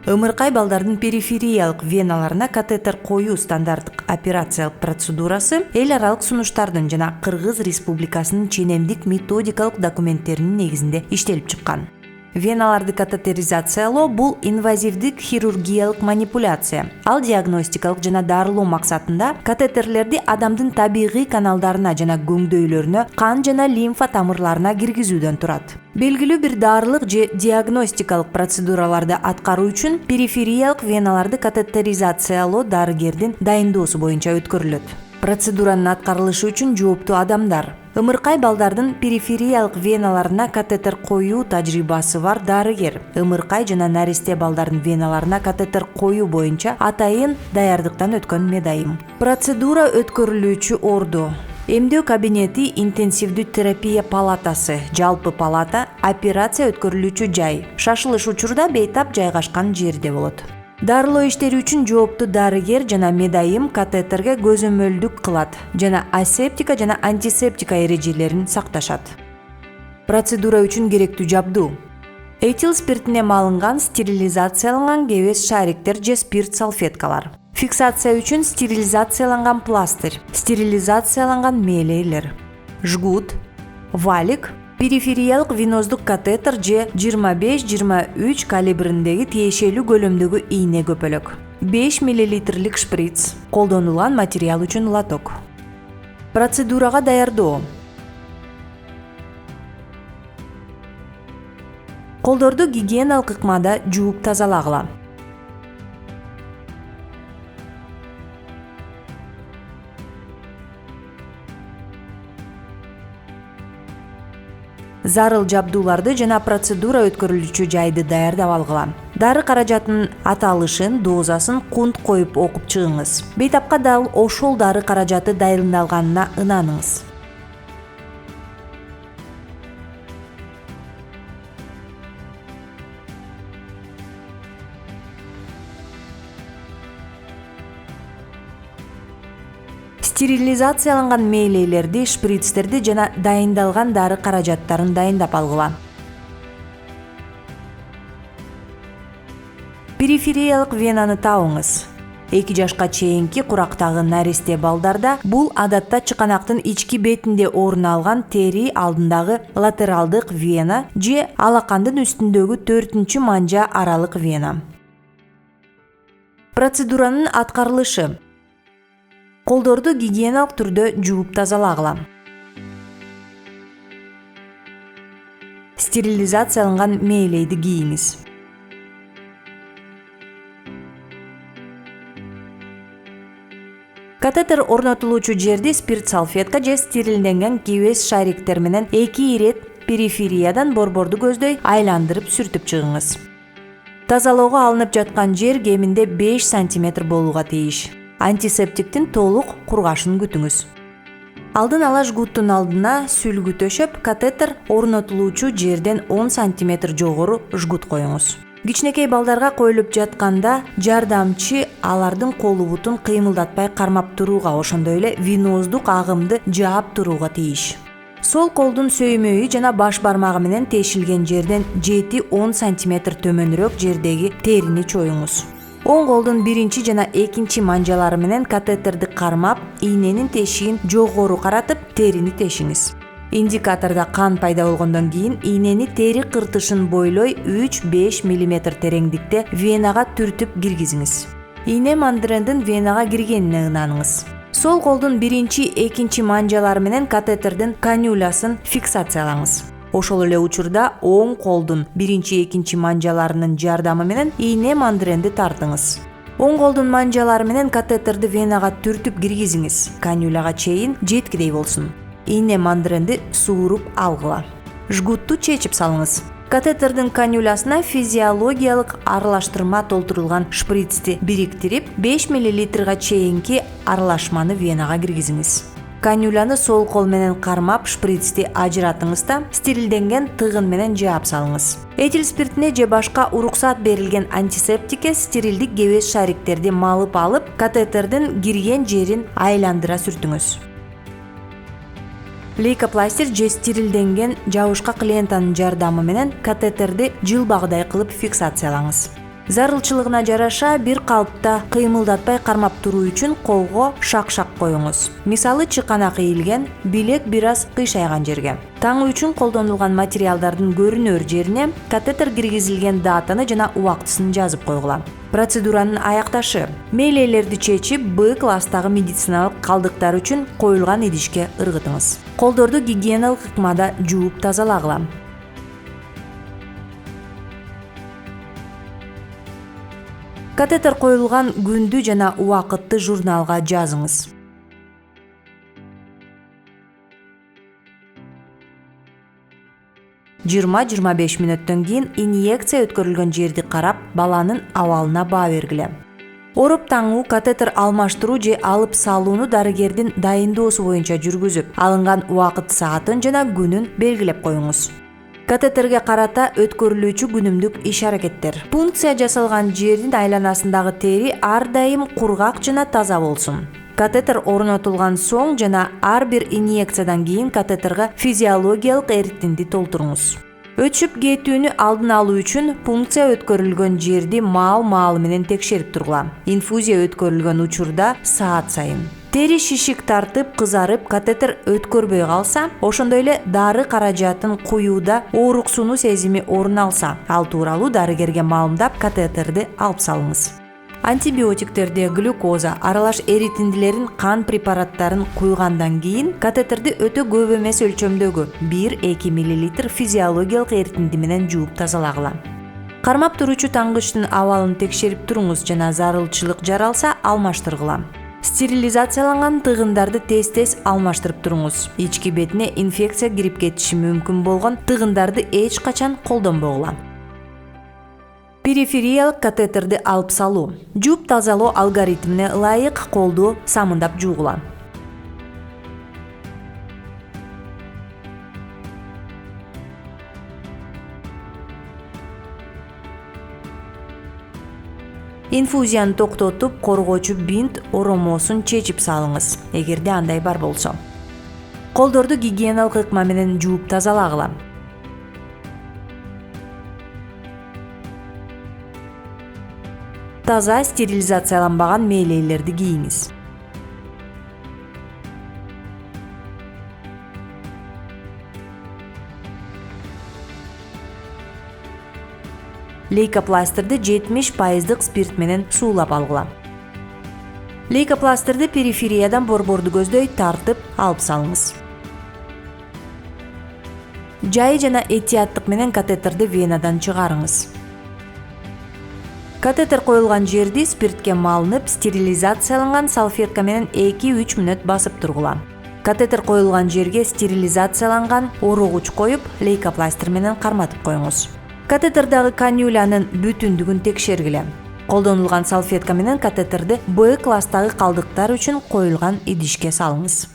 Ымыркай балдардын перифериялык веналарына катетер коюу стандарттык операциялык процедурасы эл аралык сунуштардын жана Кыргыз Республикасынын ченемдик методикалык документтеринин негизинде иштелип чыккан. Веналарды катетеризациялоо бул инвазивдик хирургиялык манипуляция. Ал диагностикалык жана дарылоо максатында катетерлерди адамдын табигый каналдарына жана көңдөйлөрүнө, кан жана лимфа тамырларына киргизүүдөн турат. Белгилүү бир дарылык же диагностикалык процедураларды аткаруу үчүн перифериялык веналарды катетеризациялоо дарыгердин дайындоосу боюнча өткөрүлөт. Процедуранын аткарылышы үчүн жооптуу адамдар. Ымыркай балдардын перифериялык веналарына катетер коюу тажрыйбасы бар дарыгер. Ымыркай жана наристе балдардын веналарына катетер коюу боюнча атайын даярдыктан өткөн медайым. Процедура өткөрүлүүчү орду. Эмдөө кабинети, интенсивдүү терапия палатасы, жалпы палата, операция өткөрүлүүчү жай. Шашылыш учурда бейтап жайгашкан жерде болот. Дарылоо иштери үчүн жооптуу дарыгер жана медайым катетерге көзөмөлдүк кылат жана асептика жана антисептика эрежелерин сакташат. Процедура үчүн керектүү жабдуу: этил спиртинен алынган стерилизацияланган кебес шариктер же спирт салфеткалар, фиксация үчүн стерилизацияланган пластырь, стерилизацияланган мээлейлер, жгут, валик, перифериялык веноздук катетер же 25-23 калибриндеги тиешелүү көлөмдөгү ийне көпөлөк, 5 мл шприц, колдонулган материал үчүн лоток. Процедурага даярдоо: колдорду гигиеналык ыкмада жууп тазалагыла. Зарыл жабдууларды жана процедура өткөрүлүүчү жайды даярдап алгыла. Дары каражатынын аталышын, дозасын кунт коюп окуп чыгыңыз. Бейтапка дал ошол дары каражаты дайындалганына ынаныңыз. Стерилизацияланган мээлейлерди, шприцтерди жана дайындалган дары каражаттарын дайындап алгыла. Перифериялык венаны табыңыз. 2 жашка чейинки курактагы наристе балдарда бул адатта чыканактын ички бетинде орун алган тери алдындагы латералдык вена же алакандын үстүндөгү 4-чү манжа аралык вена. Процедуранын аткарылышы: колдорду гигиеналык түрдө жууп тазалагыла. Стерилизацияланган мээлейди кийиңиз. Катетер орнотулуучу жерди спирт салфетка же стерилденген кебес шариктер менен 2 ирет перифериядан борборду көздөй айландырып сүртүп чыгыңыз. Тазалоого алынып жаткан жер кеминде 5 см болууга тийиш. Антисептиктин толук кургашын күтүңүз. Алдын ала жгуттун алдына сүлгү төшөп, катетер орнотулуучу жерден 10 см жогору жгут коюңуз. Кичинекей балдарга коюлуп жатканда жардамчы алардын колу бутун кыймылдатпай кармап турууга, ошондой эле веноздук агымды жаап турууга тийиш. Сол колдун сөймөйү жана баш бармагы менен тешилген жерден 7-10 см төмөнүрөөк жердеги терини чоюңуз. Оң колдун 1 жана 2 манжалары менен катетерди кармап, ийненин тешигин жогору каратып, терини тешиңиз. Индикаторда кан пайда болгондон кийин ийнени тери кыртышын бойлой 3-5 мм тереңдикте венага түртүп киргизиңиз. Ийне мандрендин венага киргенине ынаныңыз. Сол колдун 1-2 манжалары менен катетердин канюлясын фиксациялаңыз. Ошол эле учурда оң колдун 1-2 манжаларынын жардамы менен ийне мандренди тартыңыз. Оң колдун манжалары менен катетерди венага түртүп киргизиңиз. Канюляга чейин жеткидей болсун. Ийне мандренди сууруп алгыла. Жгутту чечип салыңыз. Катетердин канюлясына физиологиялык аралаштырма толтурулган шприцти бириктирип, 5 мл чейинки аралашманы венага киргизиңиз. Канюляны сол кол менен кармап, шприцти ажыратыңыз да стерилденген тыгын менен жаап салыңыз. Этил спиртине же башка уруксат берилген антисептикке стерилдик кебес шариктерди малып алып, катетердин кирген жерин айландыра сүртүңүз. Лейкопластырь же стерилденген жабышкак лентанын жардамы менен катетерди жылбагыдай кылып фиксациялаңыз. Зарылчылыгына жараша бир калыпта кыймылдатпай кармап туруу үчүн колго шак-шак коюңуз. Мисалы чыканак ийилген, билек бир аз кыйшайган жерге. Таңуу үчүн колдонулган материалдардын көрүнөр жерине катетер киргизилген датаны жана убактысын жазып койгула. Процедуранын аякташы. Мейлелерди чечип, Б класстагы медициналык калдыктар үчүн коюлган идишке ыргытыңыз. Колдорду гигиеналык ыкмада жууп тазалагыла. Катетер коюлган күндү жана убакытты журналга жазыңыз. Жыйырма беш мүнөттөн кийин инъекция өткөрүлгөн жерди карап, баланын абалына баа бергиле. Оруп таңуу, катетер алмаштыруу же алып салууну дарыгердин дайындоосу боюнча жүргүзүп, алынган убакыт саатын жана күнүн белгилеп коюңуз. Катетерге карата өткөрүлүүчү күнүмдүк иш-аракеттер. Пункция жасалган жердин айланасындагы тери ар дайым кургак жана таза болсун. Катетер орнотулган соң жана ар бир инъекциядан кийин катетерге физиологиялык эритинди толтуруңуз. Өтүшүп кетүүнү алдын алуу үчүн пункция өткөрүлгөн жерди маал-маалы менен текшерип тургула. Инфузия өткөрүлгөн учурда саат сайын. Тери шишик тартып, кызарып, катетер өткөрбөй калса, ошондой эле дары каражатын куюуда ооруксунуу сезими орун алса, ал тууралуу дарыгерге маалымдап, катетерди алып салыңыз. Антибиотиктерди, глюкоза, аралаш эритиндилерин, кан препараттарын куйгандан кийин катетерди өтө көп эмес өлчөмдөгү 1-2 мл физиологиялык эритинди менен жууп тазалагыла. Кармап туруучу таңгычтын абалын текшерип туруңуз жана зарылчылык жаралса алмаштыргыла. Стерилизацияланган тыгындарды тез-тез алмаштырып туруңуз. Ички бетине инфекция кирип кетиши мүмкүн болгон тыгындарды эч качан колдонбогула. Перифериялык катетерди алып салуу. Жууп тазалоо алгоритмине ылайык колду самындап жуугула. Инфузияны токтотуп, коргоочу бинт оромосун чечип салыңыз, эгерде андай бар болсо. Колдорду гигиеналык ыкма менен жууп тазалагыла. Таза стерилизацияланбаган мээлейлерди кийиңиз. Лейкопластерди 70% спирт менен суулап алгыла. Лейкопластерди перифериядан борборду көздөй тартып алып салыңыз. Жай жана этияттык менен катетерди венадан чыгарыңыз. Катетер коюлган жерди спиртке малынып, стерилизацияланган салфетка менен 2-3 мүнөт басып тургула. Катетер коюлган жерге стерилизацияланган орогуч коюп, лейкопластер менен карматып коюңуз. Катетердагы канюлянын бүтүндүгүн текшергиле. Колдонулган салфетка менен катетерди Б класстагы калдыктар үчүн коюлган идишке салыңыз.